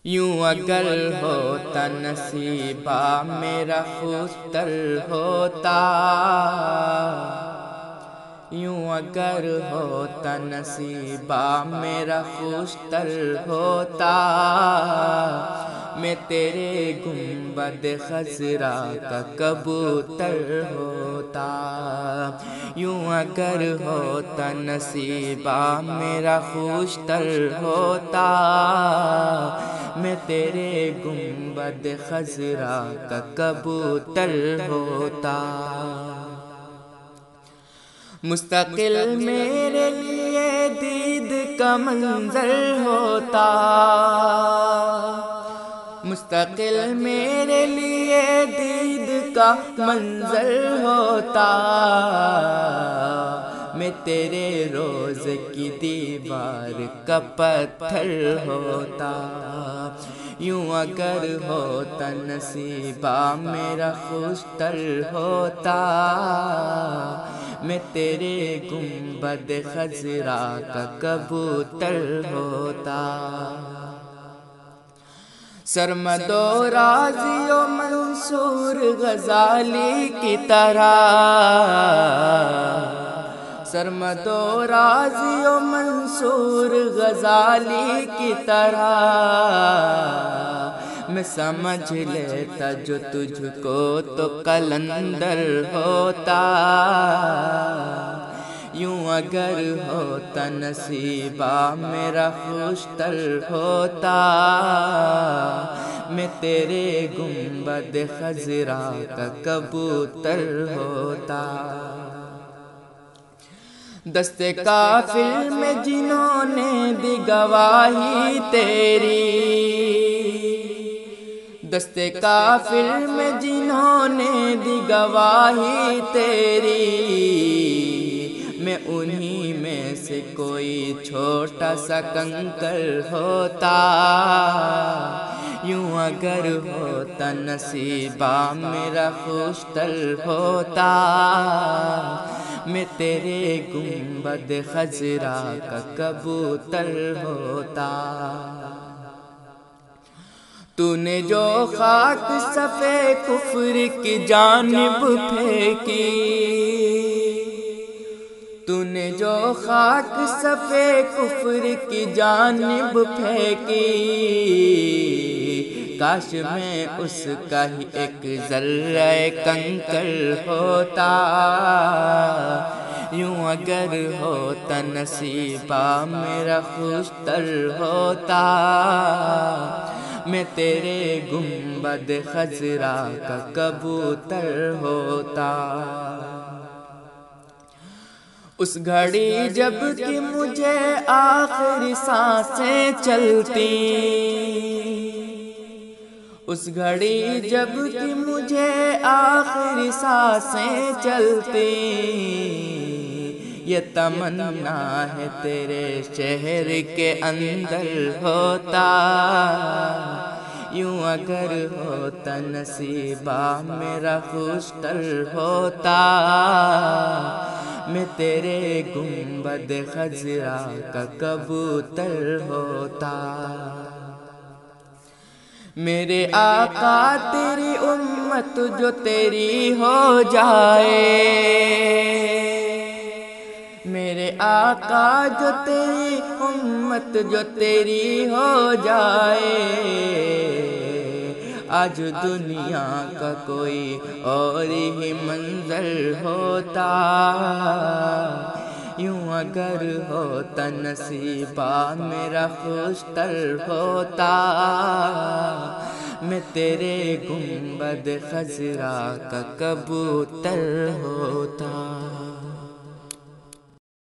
یوں اگر ہوتا نصیبہ میرا خوشتر ہوتا، یوں اگر ہوتا نصیبہ میرا خوشتر ہوتا، میں تیرے گنبد خضرا کا کبوتر ہوتا۔ یوں اگر ہوتا نصیبہ میرا خوشتر ہوتا، میں تیرے گنبد خضرا کا کبوتر ہوتا۔ مستقل میرے لیے دید کا منظر ہوتا، مستقل میرے لیے دید کا منظر ہوتا، میں تیرے روز کی دیوار کا پتھر ہوتا۔ یوں اگر ہوتا نصیبہ میرا خوشتر ہوتا، میں تیرے گنبد خضرا کا کبوتر ہوتا۔ سرمد و رازی و منصور غزالی کی طرح، سرمد و رازی و منصور غزالی کی طرح، میں سمجھ لیتا جو تجھ کو تو قلندر ہوتا۔ یوں اگر ہوتا نصیبہ میرا خوشتر ہوتا، میں تیرے گنبد خضرا کا کبوتر ہوتا۔ دست کافر میں جنہوں نے دی گواہی تیری، دست کافر میں جنہوں نے دی گواہی تیری، میں انہی میں سے کوئی چھوٹا سا کنکر ہوتا۔ یوں اگر ہوتا نصیبہ میرا خوشتر ہوتا، میں تیرے گنبد خضرا کا کبوتر ہوتا۔ تو نے جو خاک صفے کفر کی جانب پھینکی، تو نے جو خاک صفے کفر کی جانب پھینکی، کاش میں اس کا ہی ایک ذرہ کنکر ہوتا۔ یوں اگر ہوتا نصیبہ میرا خوشتر ہوتا، میں تیرے گنبد خضرا کا کبوتر ہوتا۔ اس گھڑی جب کہ مجھے آخری سانسیں چلتی، اس گھڑی جب کہ مجھے آخری سانسیں چلتی، یہ تمنا ہے تیرے شہر کے اندر ہوتا۔ یوں اگر ہوتا نصیبہ میرا خوشتر ہوتا، میں تیرے گنبد خضرا کا کبوتر ہوتا۔ میرے آقا تیری امت جو تیری ہو جائے، میرے آقا جو تیری امت جو تیری ہو جائے، آج دنیا کا کوئی اور ہی منظر ہوتا۔ یوں اگر ہوتا نصیبہ میرا خوشتر ہوتا، میں تیرے گنبد خضرا کا کبوتر ہوتا۔